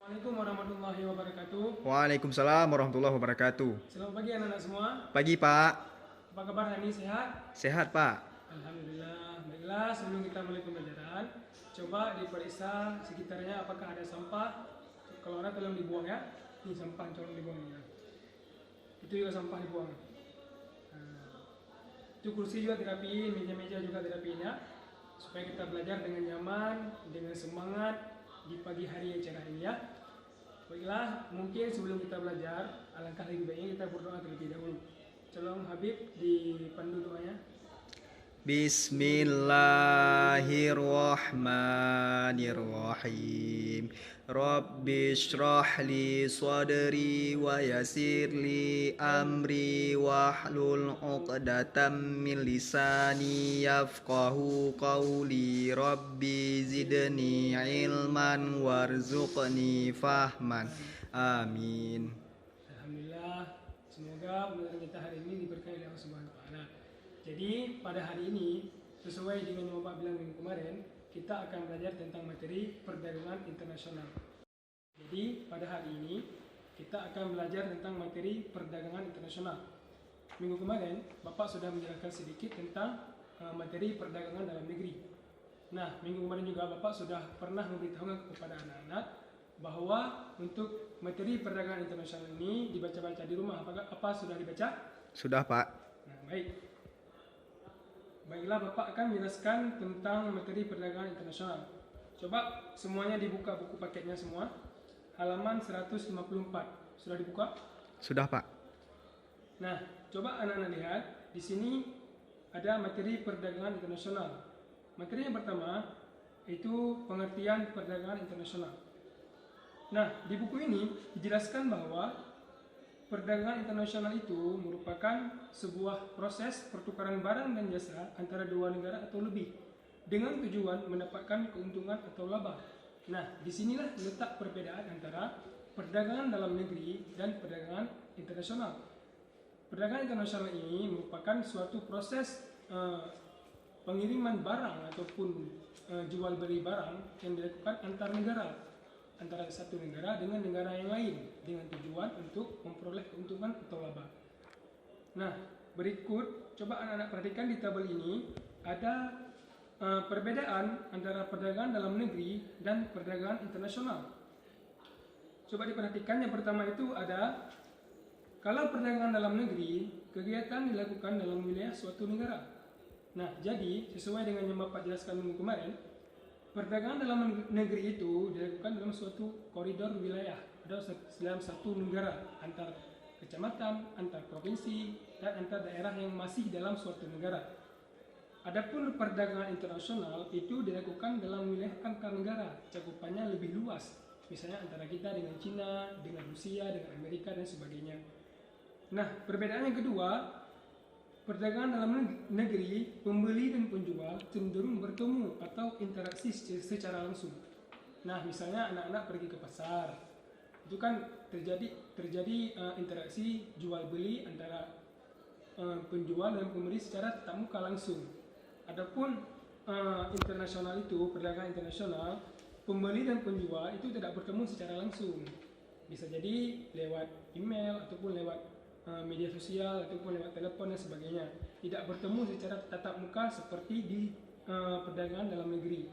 Assalamualaikum warahmatullahi wabarakatuh. Waalaikumsalam warahmatullahi wabarakatuh. Selamat pagi anak-anak semua. Pagi Pak. Apa kabar hari ini, sehat? Sehat Pak. Alhamdulillah. Baiklah, sebelum kita mulai pembelajaran, coba diperiksa sekitarnya apakah ada sampah. Kalau ada tolong dibuang ya. Ini sampah tolong dibuang ya. Itu juga sampah dibuang. Nah, itu kursi juga dirapiin, meja-meja juga dirapiin ya. Supaya kita belajar dengan nyaman, dengan semangat di pagi hari yang cerah ini ya. Baiklah, mungkin sebelum kita belajar, alangkah lebih baiknya kita berdoa terlebih dahulu. Tolong Habib dipandu doanya. Bismillahirrahmanirrahim. Rabbi shrah li sadri wa yassir li amri wahlul 'uqdatam min lisani yafqahu qawli. Rabbi zidni ilman warzuqni fahman. Amin. Alhamdulillah, semoga pembelajaran kita hari ini diberkahi oleh Allah Subhanahu wa taala. Jadi, pada hari ini sesuai dengan yang Bapak bilang minggu kemarin, kita akan belajar tentang materi perdagangan internasional. Jadi, pada hari ini kita akan belajar tentang materi perdagangan internasional. Minggu kemarin, Bapak sudah menjelaskan sedikit tentang materi perdagangan dalam negeri. Nah, minggu kemarin juga Bapak sudah pernah memberitahukan kepada anak-anak bahwa untuk materi perdagangan internasional ini dibaca-baca di rumah. Apa sudah dibaca? Sudah Pak. Nah, baik. Baiklah, Bapak akan menjelaskan tentang materi perdagangan internasional. Coba semuanya dibuka buku paketnya semua. Halaman 154. Sudah dibuka? Sudah Pak. Nah, coba anak-anak lihat. Di sini ada materi perdagangan internasional. Materi yang pertama itu pengertian perdagangan internasional. Nah, di buku ini dijelaskan bahwa perdagangan internasional itu merupakan sebuah proses pertukaran barang dan jasa antara dua negara atau lebih dengan tujuan mendapatkan keuntungan atau laba. Nah, disinilah letak perbedaan antara perdagangan dalam negeri dan perdagangan internasional. Perdagangan internasional ini merupakan suatu proses pengiriman barang ataupun jual beli barang yang dilakukan antar negara, antara satu negara dengan negara yang lain dengan tujuan untuk memperoleh keuntungan atau laba. Nah, berikut coba anak-anak perhatikan di tabel ini ada perbedaan antara perdagangan dalam negeri dan perdagangan internasional. Coba diperhatikan, yang pertama itu ada kalau perdagangan dalam negeri, kegiatan dilakukan dalam wilayah suatu negara. Nah, jadi sesuai dengan yang Bapak jelaskan minggu kemarin, perdagangan dalam negeri itu dilakukan dalam suatu koridor wilayah atau dalam satu negara, antar kecamatan, antar provinsi, dan antar daerah yang masih dalam suatu negara. Adapun perdagangan internasional itu dilakukan dalam wilayah antar negara, cakupannya lebih luas. Misalnya antara kita dengan Cina, dengan Rusia, dengan Amerika, dan sebagainya. Nah, perbedaan yang kedua, perdagangan dalam negeri, pembeli dan penjual cenderung bertemu atau interaksi secara langsung. Nah, misalnya anak-anak pergi ke pasar, itu kan terjadi interaksi jual beli antara penjual dan pembeli secara tatap muka langsung. Adapun internasional itu, perdagangan internasional, pembeli dan penjual itu tidak bertemu secara langsung. Bisa jadi lewat email ataupun lewat media sosial ataupun lewat telepon dan sebagainya, tidak bertemu secara tatap muka seperti di perdagangan dalam negeri.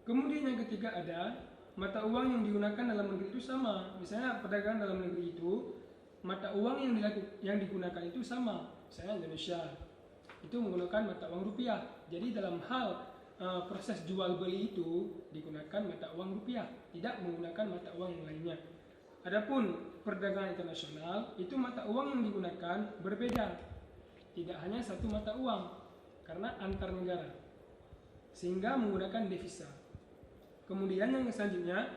Kemudian yang ketiga ada mata uang yang digunakan dalam negeri itu sama. Misalnya perdagangan dalam negeri itu mata uang yang digunakan itu sama. Misalnya Indonesia itu menggunakan mata uang rupiah. Jadi dalam hal proses jual beli itu digunakan mata uang rupiah, tidak menggunakan mata uang yang lainnya. Adapun perdagangan internasional itu mata uang yang digunakan berbeda, tidak hanya satu mata uang karena antar negara, sehingga menggunakan devisa. Kemudian yang selanjutnya,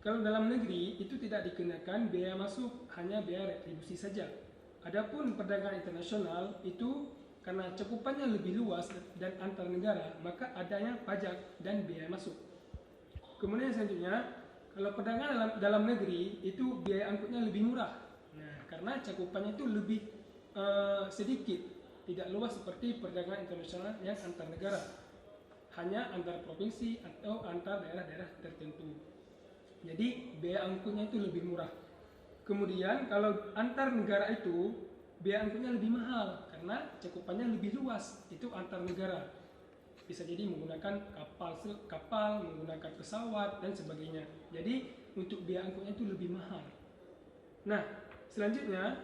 kalau dalam negeri itu tidak dikenakan biaya masuk, hanya biaya retribusi saja. Adapun perdagangan internasional itu karena cakupannya lebih luas dan antar negara, maka adanya pajak dan biaya masuk. Kemudian selanjutnya, kalau perdagangan dalam negeri itu biaya angkutnya lebih murah. Nah, karena cakupannya itu lebih sedikit, tidak luas seperti perdagangan internasional yang antar negara, hanya antar provinsi atau antar daerah-daerah tertentu. Jadi biaya angkutnya itu lebih murah. Kemudian kalau antar negara itu biaya angkutnya lebih mahal karena cakupannya lebih luas. Itu antar negara. Bisa jadi menggunakan kapal, menggunakan pesawat dan sebagainya. Jadi untuk biaya angkutnya itu lebih mahal. Nah, selanjutnya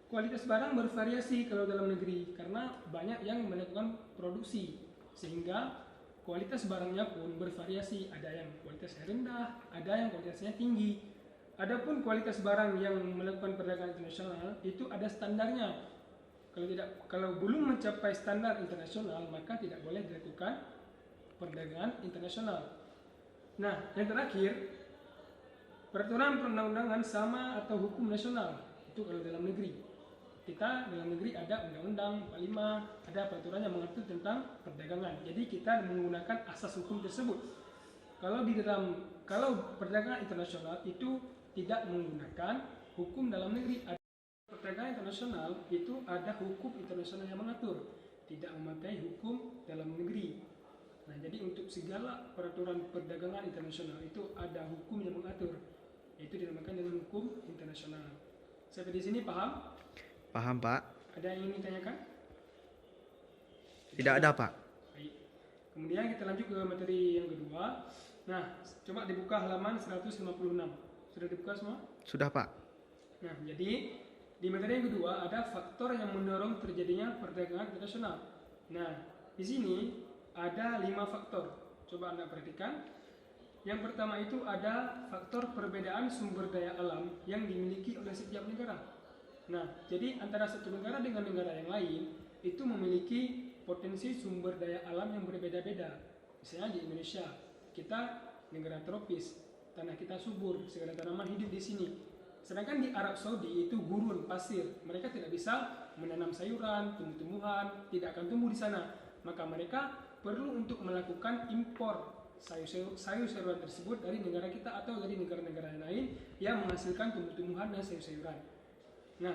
kualitas barang bervariasi kalau dalam negeri karena banyak yang melakukan produksi sehingga kualitas barangnya pun bervariasi. Ada yang kualitasnya rendah, ada yang kualitasnya tinggi. Adapun kualitas barang yang melakukan perdagangan internasional itu ada standarnya. Kalau belum mencapai standar internasional maka tidak boleh dilakukan perdagangan internasional. Nah, yang terakhir, peraturan perundang-undangan sama atau hukum nasional itu kalau dalam negeri. Kita dalam negeri ada Undang-Undang 45, ada peraturan yang mengatur tentang perdagangan. Jadi kita menggunakan asas hukum tersebut. Kalau perdagangan internasional itu tidak menggunakan hukum dalam negeri. Perdagangan internasional itu ada hukum internasional yang mengatur, tidak memakai hukum dalam negeri. Nah, jadi untuk segala peraturan perdagangan internasional itu ada hukum yang mengatur, yaitu dinamakan dengan hukum internasional. Sampai di sini paham? Paham, Pak? Ada yang ingin ditanyakan? Tidak ada, Pak. Baik. Kemudian kita lanjut ke materi yang kedua. Nah, coba dibuka halaman 156. Sudah dibuka semua? Sudah, Pak. Nah, jadi di materi yang kedua ada faktor yang mendorong terjadinya perdagangan internasional. Nah, di sini ada 5 faktor. Coba Anda perhatikan. Yang pertama itu ada faktor perbedaan sumber daya alam yang dimiliki oleh setiap negara. Nah, jadi antara satu negara dengan negara yang lain itu memiliki potensi sumber daya alam yang berbeda-beda. Misalnya di Indonesia, kita negara tropis, tanah kita subur, segala tanaman hidup di sini. Sedangkan di Arab Saudi itu gurun, pasir. Mereka tidak bisa menanam sayuran, tumbuh-tumbuhan, tidak akan tumbuh di sana. Maka mereka perlu untuk melakukan impor sayur-sayuran tersebut dari negara kita atau dari negara-negara lain yang menghasilkan tumbuh-tumbuhan dan sayur-sayuran. Nah,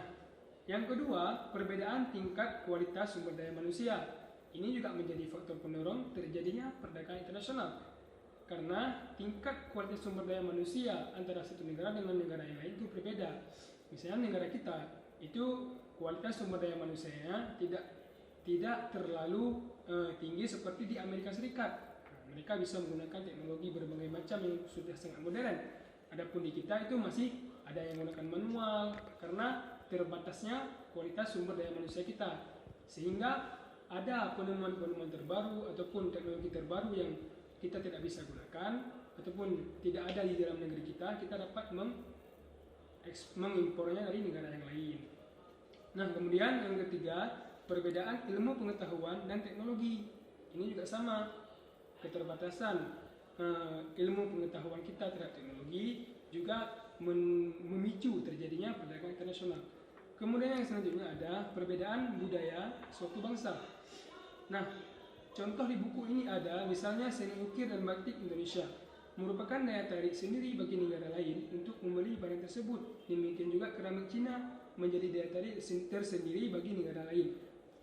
yang kedua, perbedaan tingkat kualitas sumber daya manusia. Ini juga menjadi faktor pendorong terjadinya perdagangan internasional. Karena tingkat kualitas sumber daya manusia antara satu negara dengan negara yang lain itu berbeda. Misalnya negara kita itu kualitas sumber daya manusianya tidak terlalu tinggi seperti di Amerika Serikat. Nah, mereka bisa menggunakan teknologi berbagai macam yang sudah sangat modern. Adapun di kita itu masih ada yang menggunakan manual karena terbatasnya kualitas sumber daya manusia kita. Sehingga ada penemuan-penemuan terbaru ataupun teknologi terbaru yang kita tidak bisa gunakan ataupun tidak ada di dalam negeri kita dapat mengimpornya dari negara yang lain. Nah, kemudian yang ketiga, perbedaan ilmu pengetahuan dan teknologi. Ini juga sama, keterbatasan ilmu pengetahuan kita terhadap teknologi juga memicu terjadinya perdagangan internasional. Kemudian yang selanjutnya ada perbedaan budaya suatu bangsa. Nah, contoh di buku ini ada misalnya seni ukir dan batik Indonesia merupakan daya tarik sendiri bagi negara lain untuk membeli barang tersebut. Demikian juga keramik Cina menjadi daya tarik tersendiri bagi negara lain.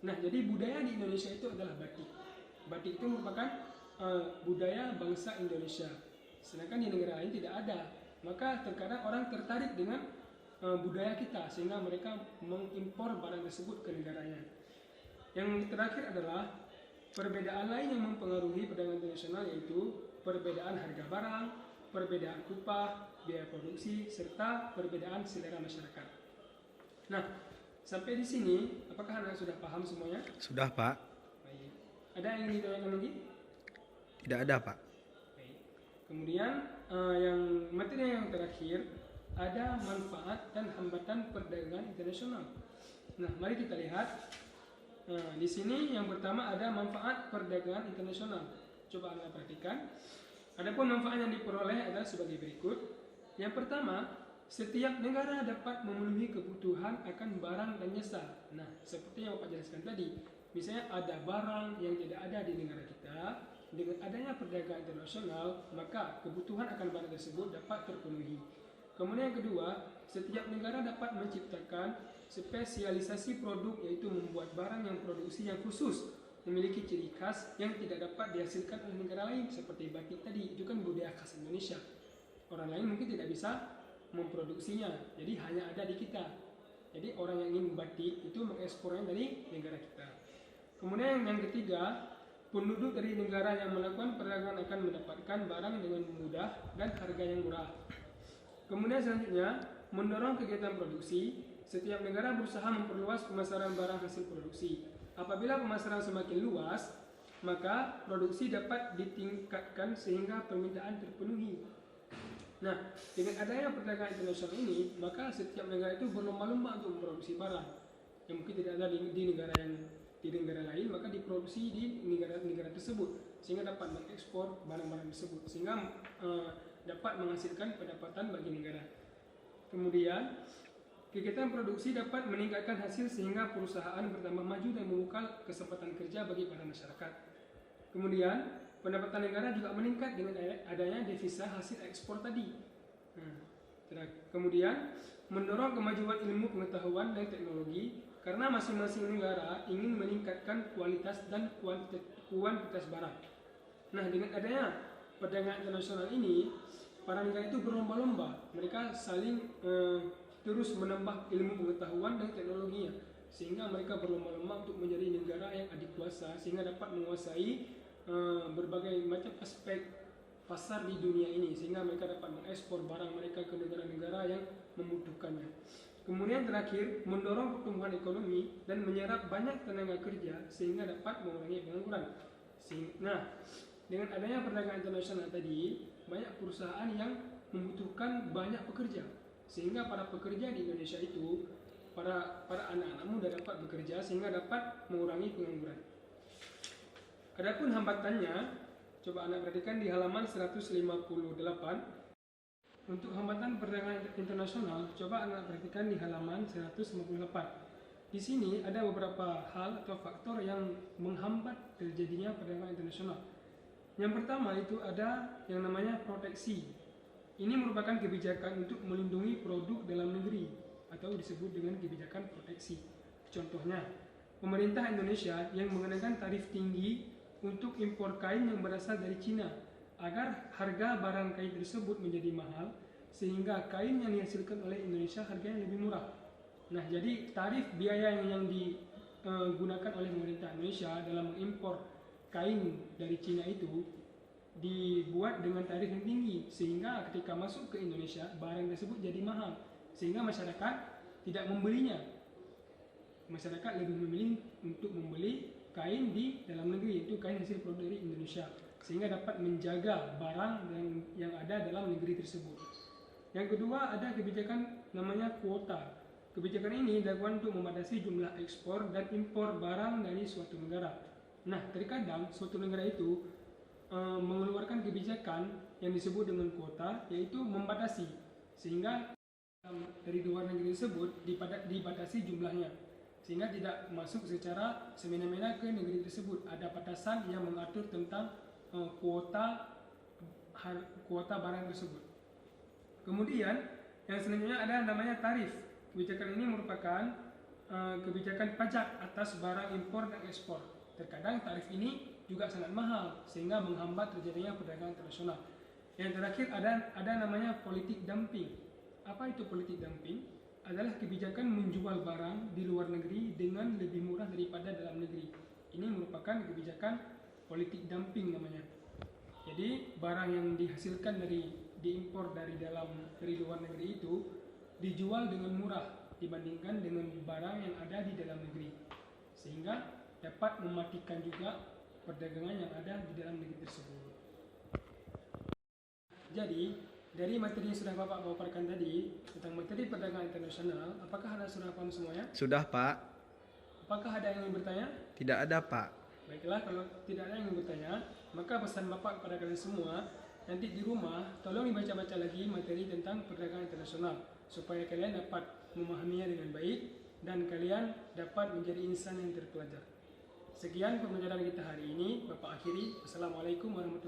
Nah, jadi budaya di Indonesia itu adalah batik. Batik itu merupakan budaya bangsa Indonesia. Sedangkan di negara lain tidak ada. Maka terkadang orang tertarik dengan budaya kita sehingga mereka mengimpor barang tersebut ke negaranya. Yang terakhir adalah perbedaan lain yang mempengaruhi perdagangan internasional yaitu perbedaan harga barang, perbedaan upah, biaya produksi, serta perbedaan selera masyarakat. Nah, sampai di sini, apakah Anda sudah paham semuanya? Sudah, Pak. Baik. Ada yang ingin ditanyakan lagi? Tidak ada, Pak. Baik. Kemudian yang materi yang terakhir ada manfaat dan hambatan perdagangan internasional. Nah, mari kita lihat. Di sini yang pertama ada manfaat perdagangan internasional. Coba Anda perhatikan. Adapun manfaat yang diperoleh adalah sebagai berikut. Yang pertama, setiap negara dapat memenuhi kebutuhan akan barang dan jasa. Nah, seperti yang Bapak jelaskan tadi, misalnya ada barang yang tidak ada di negara kita, dengan adanya perdagangan internasional, maka kebutuhan akan barang tersebut dapat terpenuhi. Kemudian yang kedua, setiap negara dapat menciptakan spesialisasi produk, yaitu membuat barang yang produksi yang khusus, memiliki ciri khas yang tidak dapat dihasilkan oleh negara lain seperti batik tadi, itu kan budaya khas Indonesia. orang lain mungkin tidak bisa memproduksinya, jadi hanya ada di kita. Jadi orang yang ingin batik itu mengekspornya dari negara kita. Kemudian yang ketiga, penduduk dari negara yang melakukan perdagangan akan mendapatkan barang dengan mudah dan harga yang murah. Kemudian selanjutnya, mendorong kegiatan produksi. Setiap negara berusaha memperluas pemasaran barang hasil produksi. Apabila pemasaran semakin luas, maka produksi dapat ditingkatkan sehingga permintaan terpenuhi. Nah, dengan adanya perdagangan internasional ini, maka setiap negara itu berlomba-lomba untuk memproduksi barang yang mungkin tidak ada di negara lain, maka diproduksi di negara tersebut sehingga dapat mengekspor barang-barang tersebut sehingga dapat menghasilkan pendapatan bagi negara. Kemudian kegiatan produksi dapat meningkatkan hasil sehingga perusahaan bertambah maju dan membuka kesempatan kerja bagi para masyarakat. Kemudian pendapatan negara juga meningkat dengan adanya devisa hasil ekspor tadi. Kemudian mendorong kemajuan ilmu pengetahuan dan teknologi karena masing-masing negara ingin meningkatkan kualitas dan kuantitas barang. Nah, dengan adanya perdagangan internasional ini, para negara itu berlomba-lomba, mereka saling terus menambah ilmu pengetahuan dan teknologinya, sehingga mereka berlomba-lomba untuk menjadi negara yang adikuasa sehingga dapat menguasai berbagai macam aspek pasar di dunia ini sehingga mereka dapat mengekspor barang mereka ke negara-negara yang membutuhkannya. Kemudian terakhir, mendorong pertumbuhan ekonomi dan menyerap banyak tenaga kerja sehingga dapat mengurangi pengangguran. Nah, dengan adanya perdagangan internasional tadi, banyak perusahaan yang membutuhkan banyak pekerja sehingga para pekerja di Indonesia itu, para anak-anak muda dapat bekerja sehingga dapat mengurangi pengangguran. Adapun hambatannya, coba Anda perhatikan di halaman 158. Untuk hambatan perdagangan internasional, coba Anda perhatikan di halaman 158. Di sini ada beberapa hal atau faktor yang menghambat terjadinya perdagangan internasional. Yang pertama itu ada yang namanya proteksi. Ini merupakan kebijakan untuk melindungi produk dalam negeri atau disebut dengan kebijakan proteksi. Contohnya, pemerintah Indonesia yang mengenakan tarif tinggi untuk impor kain yang berasal dari Cina agar harga barang kain tersebut menjadi mahal sehingga kain yang dihasilkan oleh Indonesia harganya lebih murah. Nah, jadi tarif biaya yang digunakan oleh pemerintah Indonesia dalam mengimpor kain dari Cina itu dibuat dengan tarif yang tinggi sehingga ketika masuk ke Indonesia barang tersebut jadi mahal sehingga masyarakat tidak membelinya. Masyarakat lebih memilih untuk membeli kain di dalam negeri, yaitu kain hasil produk dari Indonesia, sehingga dapat menjaga barang yang ada dalam negeri tersebut. Yang kedua ada kebijakan namanya kuota. Kebijakan ini dilakukan untuk membatasi jumlah ekspor dan impor barang dari suatu negara. Nah, terkadang suatu negara itu mengeluarkan kebijakan yang disebut dengan kuota, yaitu membatasi sehingga dari luar negeri tersebut dibatasi jumlahnya, sehingga tidak masuk secara semena-mena ke negeri tersebut. Ada batasan yang mengatur tentang kuota barang tersebut. Kemudian yang selanjutnya ada namanya tarif. Kebijakan ini merupakan kebijakan pajak atas barang impor dan ekspor. Terkadang tarif ini juga sangat mahal sehingga menghambat terjadinya perdagangan internasional. Yang terakhir ada namanya politik dumping. Apa itu politik dumping? Adalah kebijakan menjual barang di luar negeri dengan lebih murah daripada dalam negeri. Ini merupakan kebijakan politik dumping namanya. Jadi barang yang dihasilkan diimpor dari luar negeri itu dijual dengan murah dibandingkan dengan barang yang ada di dalam negeri, sehingga dapat mematikan juga perdagangan yang ada di dalam negeri tersebut. Jadi dari materi yang sudah Bapak paparkan tadi tentang materi perdagangan internasional, apakah Anda sudah paham semuanya? Sudah, Pak. Apakah ada yang ingin bertanya? Tidak ada, Pak. Baiklah, kalau tidak ada yang ingin bertanya, maka pesan Bapak kepada kalian semua, nanti di rumah tolong dibaca-baca lagi materi tentang perdagangan internasional supaya kalian dapat memahaminya dengan baik dan kalian dapat menjadi insan yang terpelajar. Sekian pembelajaran kita hari ini. Bapak akhiri. Assalamualaikum warahmatullahi wabarakatuh.